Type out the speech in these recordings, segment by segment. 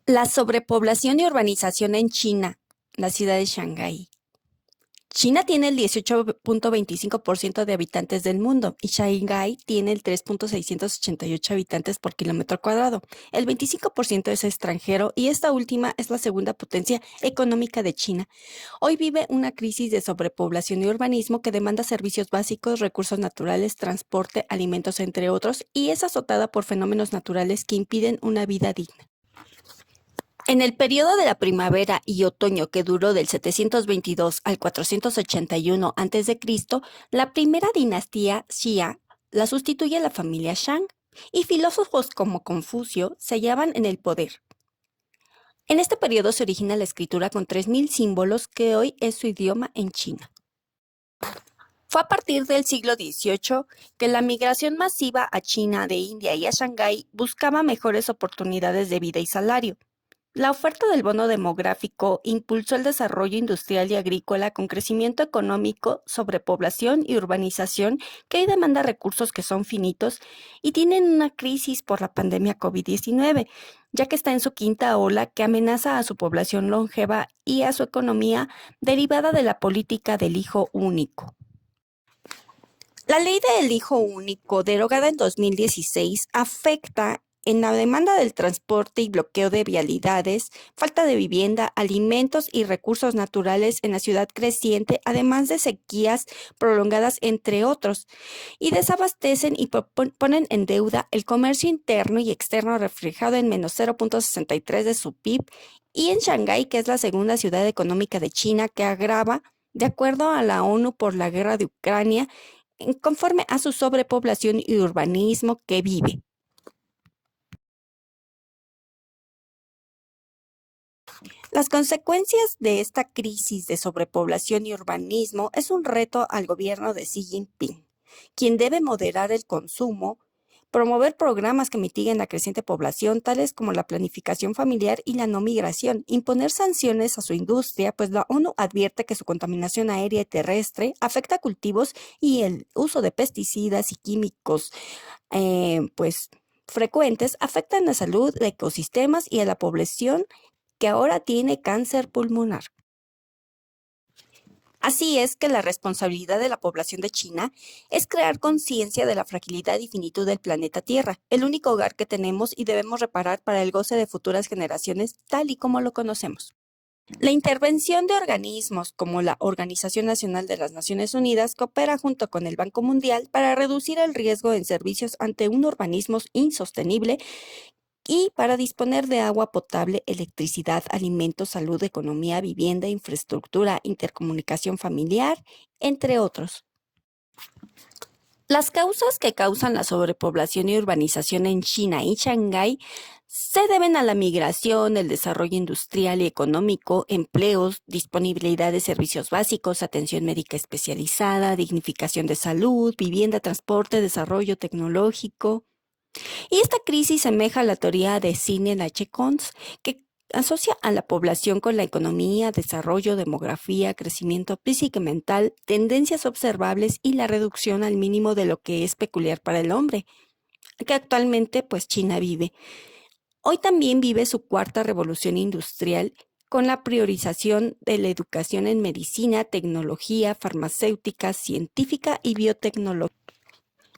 La sobrepoblación y urbanización en China, la ciudad de Shanghái. China tiene el 18.25% de habitantes del mundo y Shanghái tiene el 3.688 habitantes por kilómetro cuadrado. El 25% es extranjero y esta última es la segunda potencia económica de China. Hoy vive una crisis de sobrepoblación y urbanismo que demanda servicios básicos, recursos naturales, transporte, alimentos, entre otros, y es azotada por fenómenos naturales que impiden una vida digna. En el periodo de la primavera y otoño que duró del 722 al 481 a.C., la primera dinastía Xia la sustituye la familia Shang, y filósofos como Confucio se hallaban en el poder. En este periodo se origina la escritura con 3.000 símbolos que hoy es su idioma en China. Fue a partir del siglo XVIII que la migración masiva a China de India y a Shanghái buscaba mejores oportunidades de vida y salario. La oferta del bono demográfico impulsó el desarrollo industrial y agrícola con crecimiento económico, sobrepoblación y urbanización que hoy demanda recursos que son finitos y tienen una crisis por la pandemia COVID-19, ya que está en su quinta ola que amenaza a su población longeva y a su economía derivada de la política del hijo único. La ley del hijo único, derogada en 2016, afecta en la demanda del transporte y bloqueo de vialidades, falta de vivienda, alimentos y recursos naturales en la ciudad creciente, además de sequías prolongadas, entre otros, y desabastecen y ponen en deuda el comercio interno y externo reflejado en menos 0.63 de su PIB, y en Shanghái, que es la segunda ciudad económica de China, que agrava, de acuerdo a la ONU por la guerra de Ucrania, conforme a su sobrepoblación y urbanismo que vive. Las consecuencias de esta crisis de sobrepoblación y urbanismo es un reto al gobierno de Xi Jinping, quien debe moderar el consumo, promover programas que mitiguen la creciente población, tales como la planificación familiar y la no migración, imponer sanciones a su industria, pues la ONU advierte que su contaminación aérea y terrestre afecta a cultivos y el uso de pesticidas y químicos, pues frecuentes, afectan la salud de ecosistemas y a la población que ahora tiene cáncer pulmonar. Así es que la responsabilidad de la población de China es crear conciencia de la fragilidad y finitud del planeta Tierra, el único hogar que tenemos y debemos reparar para el goce de futuras generaciones tal y como lo conocemos. La intervención de organismos como la Organización Nacional de las Naciones Unidas coopera junto con el Banco Mundial para reducir el riesgo en servicios ante un urbanismo insostenible y para disponer de agua potable, electricidad, alimentos, salud, economía, vivienda, infraestructura, intercomunicación familiar, entre otros. Las causas que causan la sobrepoblación y urbanización en China y Shanghái se deben a la migración, el desarrollo industrial y económico, empleos, disponibilidad de servicios básicos, atención médica especializada, dignificación de salud, vivienda, transporte, desarrollo tecnológico. Y esta crisis semeja a la teoría de Sidney H. Cons, que asocia a la población con la economía, desarrollo, demografía, crecimiento físico y mental, tendencias observables y la reducción al mínimo de lo que es peculiar para el hombre, que actualmente pues China vive. Hoy también vive su cuarta revolución industrial con la priorización de la educación en medicina, tecnología, farmacéutica, científica y biotecnología.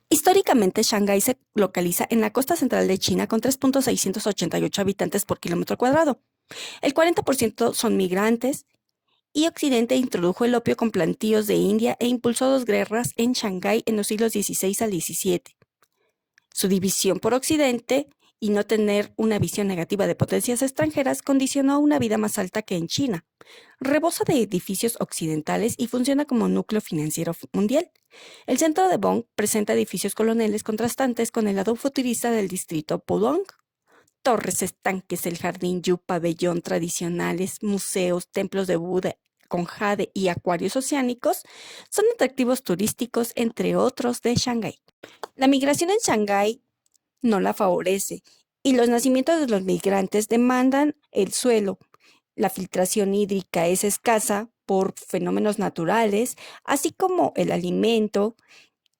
Históricamente, Shanghái se localiza en la costa central de China con 3.688 habitantes por kilómetro cuadrado. El 40% son migrantes y Occidente introdujo el opio con plantíos de India e impulsó dos guerras en Shanghái en los siglos XVI al XVII. Su división por Occidente y no tener una visión negativa de potencias extranjeras condicionó una vida más alta que en China. Rebosa de edificios occidentales y funciona como núcleo financiero mundial. El centro de Bonn presenta edificios coloniales contrastantes con el lado futurista del distrito Pudong. Torres, estanques, el jardín Yu, pabellón tradicionales, museos, templos de Buda con jade y acuarios oceánicos son atractivos turísticos, entre otros, de Shanghái. La migración en Shanghái no la favorece y los nacimientos de los migrantes demandan el suelo. La filtración hídrica es escasa por fenómenos naturales, así como el alimento,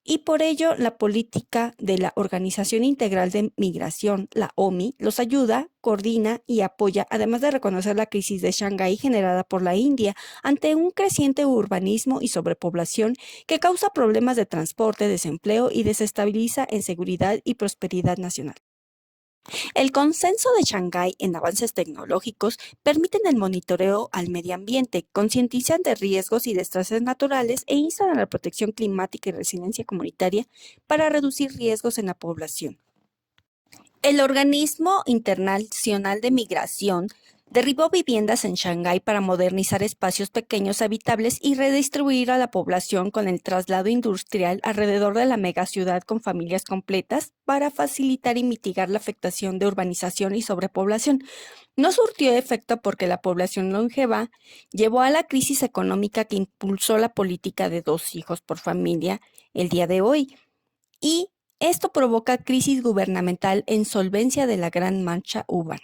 Y por ello, la política de la Organización Integral de Migración, la OMI, los ayuda, coordina y apoya, además de reconocer la crisis de Shanghái generada por la India ante un creciente urbanismo y sobrepoblación que causa problemas de transporte, desempleo y desestabiliza en seguridad y prosperidad nacional. El consenso de Shanghái en avances tecnológicos permiten el monitoreo al medio ambiente, concientizan de riesgos y desastres naturales e instan a la protección climática y resiliencia comunitaria para reducir riesgos en la población. El Organismo Internacional de Migración derribó viviendas en Shanghái para modernizar espacios pequeños habitables y redistribuir a la población con el traslado industrial alrededor de la megaciudad con familias completas para facilitar y mitigar la afectación de urbanización y sobrepoblación. No surtió efecto porque la población longeva llevó a la crisis económica que impulsó la política de 2 hijos por familia el día de hoy y esto provoca crisis gubernamental e insolvencia de la gran mancha urbana.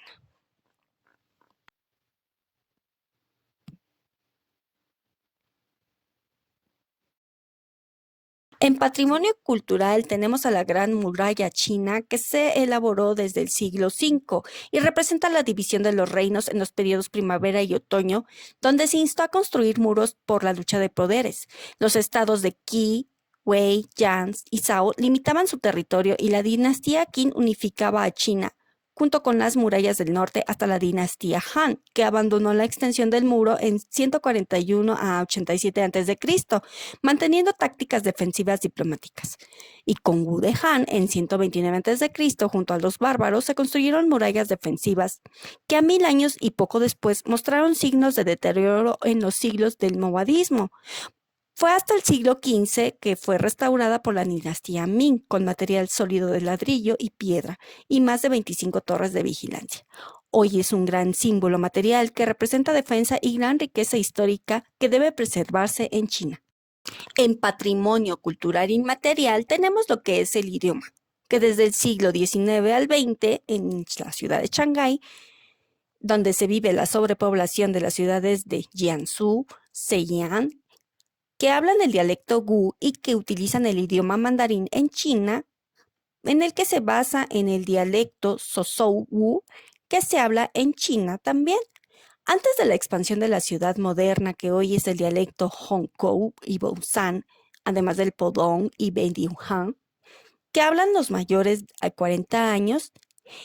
En patrimonio cultural tenemos a la Gran Muralla China que se elaboró desde el siglo V y representa la división de los reinos en los periodos primavera y otoño, donde se instó a construir muros por la lucha de poderes. Los estados de Qi, Wei, Yan y Zhao limitaban su territorio y la dinastía Qin unificaba a China, junto con las murallas del norte hasta la dinastía Han, que abandonó la extensión del muro en 141 a 87 a.C., manteniendo tácticas defensivas diplomáticas. Y con Wu de Han, en 129 a.C., junto a los bárbaros, se construyeron murallas defensivas que a 1000 años y poco después mostraron signos de deterioro en los siglos del movadismo. Fue hasta el siglo XV que fue restaurada por la dinastía Ming con material sólido de ladrillo y piedra y más de 25 torres de vigilancia. Hoy es un gran símbolo material que representa defensa y gran riqueza histórica que debe preservarse en China. En patrimonio cultural inmaterial tenemos lo que es el idioma, que desde el siglo XIX al XX en la ciudad de Shanghái, donde se vive la sobrepoblación de las ciudades de Jiangsu, Zhejiang, que hablan el dialecto Gu y que utilizan el idioma mandarín en China, en el que se basa en el dialecto Suzhou Wu, que se habla en China también. Antes de la expansión de la ciudad moderna, que hoy es el dialecto Hongkou y Busan, además del Podong y Beidiuhan, que hablan los mayores a 40 años,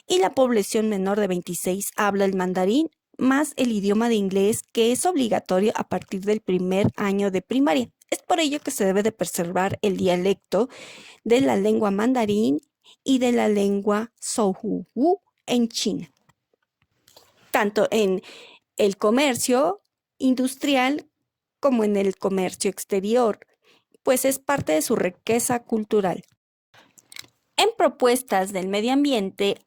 y la población menor de 26 habla el mandarín más el idioma de inglés que es obligatorio a partir del primer año de primaria. Es por ello que se debe de preservar el dialecto de la lengua mandarín y de la lengua Zhou en China, tanto en el comercio industrial como en el comercio exterior, pues es parte de su riqueza cultural. En propuestas del medio ambiente,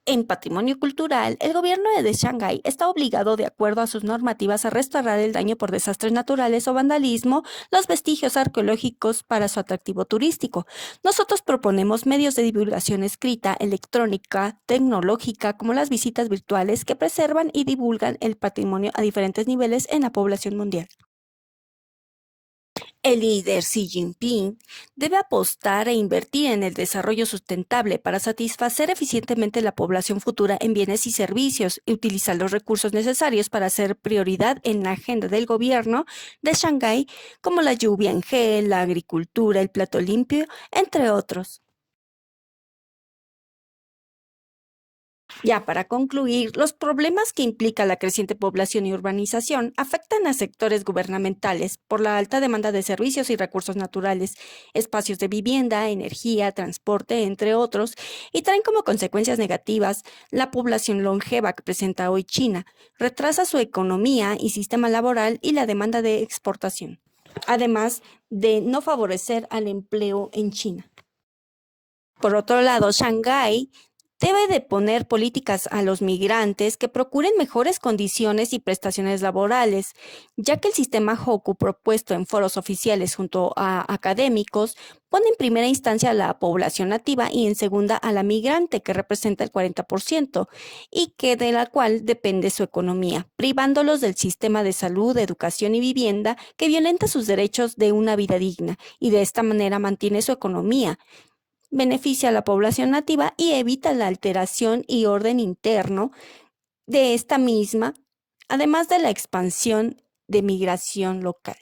en patrimonio cultural, el gobierno de Shanghái está obligado, de acuerdo a sus normativas, a restaurar el daño por desastres naturales o vandalismo, los vestigios arqueológicos para su atractivo turístico. Nosotros proponemos medios de divulgación escrita, electrónica, tecnológica, como las visitas virtuales que preservan y divulgan el patrimonio a diferentes niveles en la población mundial. El líder Xi Jinping debe apostar e invertir en el desarrollo sustentable para satisfacer eficientemente la población futura en bienes y servicios y utilizar los recursos necesarios para hacer prioridad en la agenda del gobierno de Shanghái, como la lluvia en gel, la agricultura, el plato limpio, entre otros. Ya para concluir, los problemas que implica la creciente población y urbanización afectan a sectores gubernamentales por la alta demanda de servicios y recursos naturales, espacios de vivienda, energía, transporte, entre otros, y traen como consecuencias negativas la población longeva que presenta hoy China, retrasa su economía y sistema laboral y la demanda de exportación, además de no favorecer al empleo en China. Por otro lado, Shanghái Debe de poner políticas a los migrantes que procuren mejores condiciones y prestaciones laborales, ya que el sistema Hoku propuesto en foros oficiales junto a académicos pone en primera instancia a la población nativa y en segunda a la migrante, que representa el 40%, y que de la cual depende su economía, privándolos del sistema de salud, educación y vivienda que violenta sus derechos de una vida digna y de esta manera mantiene su economía, beneficia a la población nativa y evita la alteración y orden interno de esta misma, además de la expansión de migración local.